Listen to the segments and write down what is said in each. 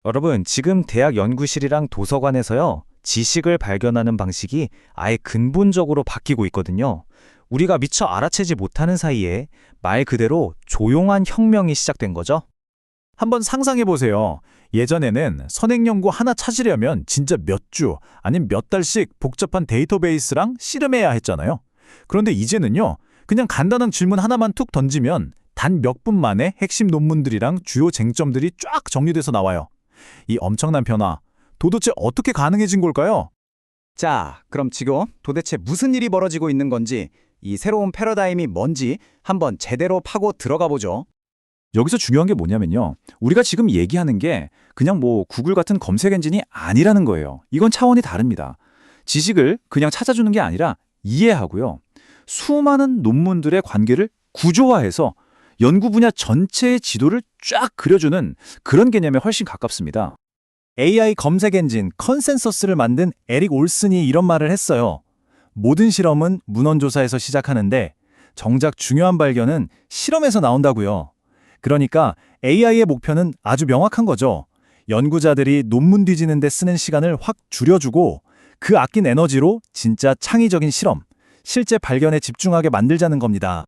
여러분, 지금 대학 연구실이랑 도서관에서요, 지식을 발견하는 방식이 아예 근본적으로 바뀌고 있거든요. 우리가 미처 알아채지 못하는 사이에 말 그대로 조용한 혁명이 시작된 거죠. 한번 상상해 보세요. 예전에는 선행 연구 하나 찾으려면 진짜 몇 주, 아니면 몇 달씩 복잡한 데이터베이스랑 씨름해야 했잖아요. 그런데 이제는요, 그냥 간단한 질문 하나만 툭 던지면 단 몇 분 만에 핵심 논문들이랑 주요 쟁점들이 쫙 정리돼서 나와요. 이 엄청난 변화, 도대체 어떻게 가능해진 걸까요? 자, 그럼 지금 도대체 무슨 일이 벌어지고 있는 건지, 이 새로운 패러다임이 뭔지 한번 제대로 파고 들어가 보죠. 여기서 중요한 게 뭐냐면요. 우리가 지금 얘기하는 게 그냥 구글 같은 검색 엔진이 아니라는 거예요. 이건 차원이 다릅니다. 지식을 그냥 찾아주는 게 아니라 이해하고요. 수많은 논문들의 관계를 구조화해서 연구 분야 전체의 지도를 쫙 그려주는 그런 개념에 훨씬 가깝습니다. AI 검색 엔진 컨센서스를 만든 에릭 올슨이 이런 말을 했어요. 모든 실험은 문헌조사에서 시작하는데 정작 중요한 발견은 실험에서 나온다고요. 그러니까 AI의 목표는 아주 명확한 거죠. 연구자들이 논문 뒤지는 데 쓰는 시간을 확 줄여주고 그 아낀 에너지로 진짜 창의적인 실험, 실제 발견에 집중하게 만들자는 겁니다.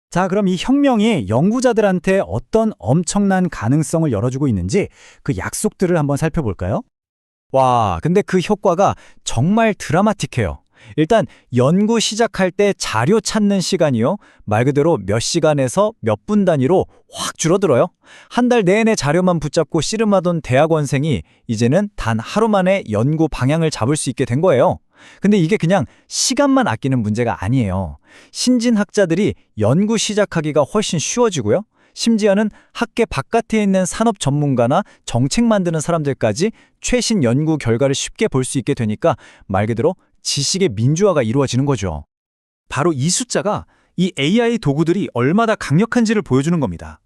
자, 그럼 이 혁명이 연구자들한테 어떤 엄청난 가능성을 열어주고 있는지 그 약속들을 한번 살펴볼까요? 와, 근데 그 효과가 정말 드라마틱해요. 일단 연구 시작할 때 자료 찾는 시간이요, 말 그대로 몇 시간에서 몇 분 단위로 확 줄어들어요. 한 달 내내 자료만 붙잡고 씨름하던 대학원생이 이제는 단 하루 만에 연구 방향을 잡을 수 있게 된 거예요. 근데 이게 그냥 시간만 아끼는 문제가 아니에요. 신진학자들이 연구 시작하기가 훨씬 쉬워지고요. 심지어는 학계 바깥에 있는 산업 전문가나 정책 만드는 사람들까지 최신 연구 결과를 쉽게 볼 수 있게 되니까 말 그대로 지식의 민주화가 이루어지는 거죠. 바로 이 숫자가 이 AI 도구들이 얼마나 강력한지를 보여주는 겁니다.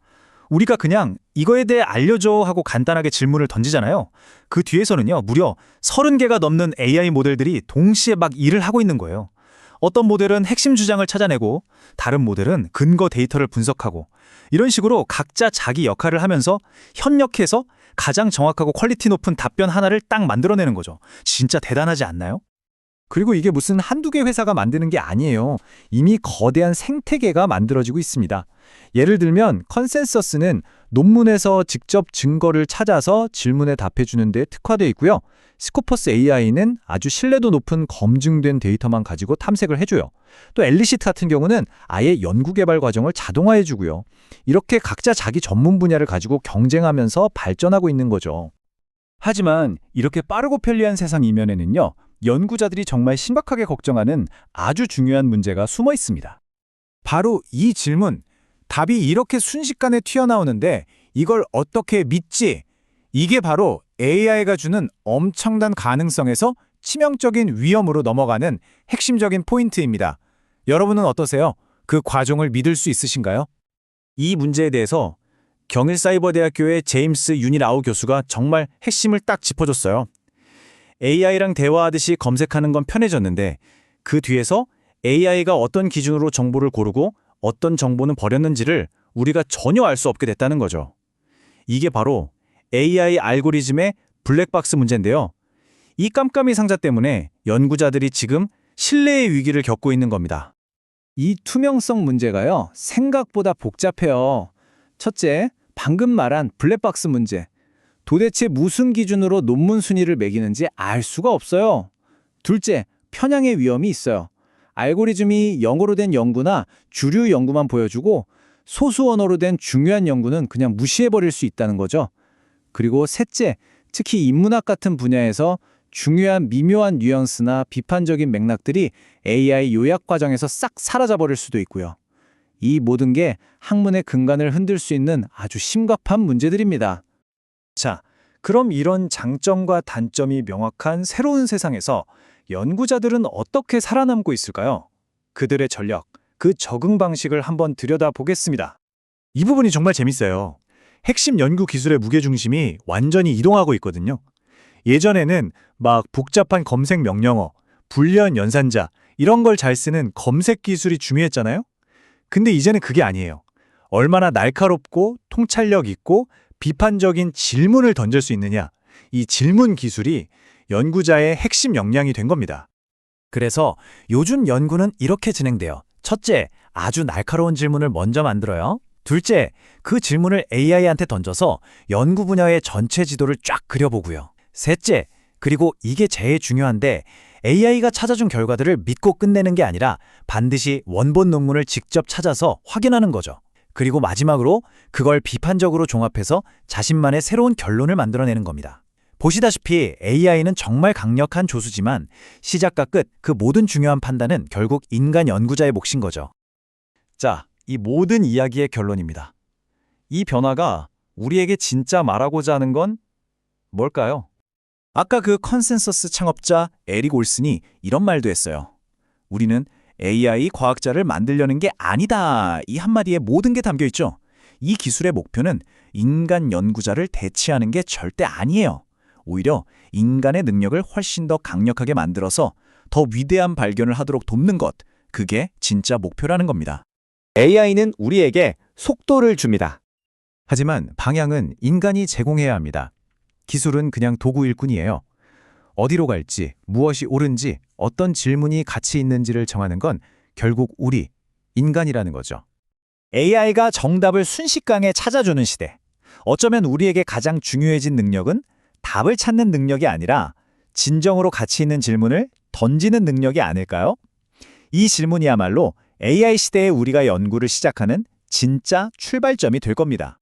우리가 그냥 이거에 대해 알려줘 하고 간단하게 질문을 던지잖아요. 그 뒤에서는요, 무려 30개가 넘는 AI 모델들이 동시에 막 일을 하고 있는 거예요. 어떤 모델은 핵심 주장을 찾아내고 다른 모델은 근거 데이터를 분석하고 이런 식으로 각자 자기 역할을 하면서 협력해서 가장 정확하고 퀄리티 높은 답변 하나를 딱 만들어내는 거죠. 진짜 대단하지 않나요? 그리고 이게 무슨 한두 개 회사가 만드는 게 아니에요. 이미 거대한 생태계가 만들어지고 있습니다. 예를 들면 컨센서스는 논문에서 직접 증거를 찾아서 질문에 답해주는 데 특화되어 있고요. 스코퍼스 AI는 아주 신뢰도 높은 검증된 데이터만 가지고 탐색을 해줘요. 또 엘리시트 같은 경우는 아예 연구개발 과정을 자동화해주고요. 이렇게 각자 자기 전문 분야를 가지고 경쟁하면서 발전하고 있는 거죠. 하지만 이렇게 빠르고 편리한 세상 이면에는요, 연구자들이 정말 심각하게 걱정하는 아주 중요한 문제가 숨어 있습니다. 바로 이 질문, 답이 이렇게 순식간에 튀어나오는데 이걸 어떻게 믿지? 이게 바로 AI가 주는 엄청난 가능성에서 치명적인 위험으로 넘어가는 핵심적인 포인트입니다. 여러분은 어떠세요? 그 과정을 믿을 수 있으신가요? 이 문제에 대해서 경일사이버대학교의 제임스 유니라우 교수가 정말 핵심을 딱 짚어줬어요. AI랑 대화하듯이 검색하는 건 편해졌는데 그 뒤에서 AI가 어떤 기준으로 정보를 고르고 어떤 정보는 버렸는지를 우리가 전혀 알 수 없게 됐다는 거죠. 이게 바로 AI 알고리즘의 블랙박스 문제인데요. 이 깜깜이 상자 때문에 연구자들이 지금 신뢰의 위기를 겪고 있는 겁니다. 이 투명성 문제가요, 생각보다 복잡해요. 첫째, 방금 말한 블랙박스 문제. 도대체 무슨 기준으로 논문 순위를 매기는지 알 수가 없어요. 둘째, 편향의 위험이 있어요. 알고리즘이 영어로 된 연구나 주류 연구만 보여주고 소수 언어로 된 중요한 연구는 그냥 무시해버릴 수 있다는 거죠. 그리고 셋째, 특히 인문학 같은 분야에서 중요한 미묘한 뉘앙스나 비판적인 맥락들이 AI 요약 과정에서 싹 사라져버릴 수도 있고요. 이 모든 게 학문의 근간을 흔들 수 있는 아주 심각한 문제들입니다. 자, 그럼 이런 장점과 단점이 명확한 새로운 세상에서 연구자들은 어떻게 살아남고 있을까요? 그들의 전략, 그 적응 방식을 한번 들여다보겠습니다. 이 부분이 정말 재밌어요. 핵심 연구 기술의 무게중심이 완전히 이동하고 있거든요. 예전에는 막 복잡한 검색 명령어, 불리한 연산자 이런 걸 잘 쓰는 검색 기술이 중요했잖아요. 근데 이제는 그게 아니에요. 얼마나 날카롭고 통찰력 있고 비판적인 질문을 던질 수 있느냐, 이 질문 기술이 연구자의 핵심 역량이 된 겁니다. 그래서 요즘 연구는 이렇게 진행돼요. 첫째, 아주 날카로운 질문을 먼저 만들어요. 둘째, 그 질문을 AI한테 던져서 연구 분야의 전체 지도를 쫙 그려보고요. 셋째, 그리고 이게 제일 중요한데 AI가 찾아준 결과들을 믿고 끝내는 게 아니라 반드시 원본 논문을 직접 찾아서 확인하는 거죠. 그리고 마지막으로 그걸 비판적으로 종합해서 자신만의 새로운 결론을 만들어내는 겁니다. 보시다시피 AI는 정말 강력한 조수지만 시작과 끝, 그 모든 중요한 판단은 결국 인간 연구자의 몫인 거죠. 자, 이 모든 이야기의 결론입니다. 이 변화가 우리에게 진짜 말하고자 하는 건 뭘까요? 아까 그 컨센서스 창업자 에릭 올슨이 이런 말도 했어요. 우리는 AI 과학자를 만들려는 게 아니다. 이 한마디에 모든 게 담겨 있죠. 이 기술의 목표는 인간 연구자를 대체하는 게 절대 아니에요. 오히려 인간의 능력을 훨씬 더 강력하게 만들어서 더 위대한 발견을 하도록 돕는 것, 그게 진짜 목표라는 겁니다. AI는 우리에게 속도를 줍니다. 하지만 방향은 인간이 제공해야 합니다. 기술은 그냥 도구일 뿐이에요. 어디로 갈지, 무엇이 옳은지, 어떤 질문이 가치 있는지를 정하는 건 결국 우리, 인간이라는 거죠. AI가 정답을 순식간에 찾아주는 시대. 어쩌면 우리에게 가장 중요해진 능력은 답을 찾는 능력이 아니라 진정으로 가치 있는 질문을 던지는 능력이 아닐까요? 이 질문이야말로 AI 시대에 우리가 연구를 시작하는 진짜 출발점이 될 겁니다.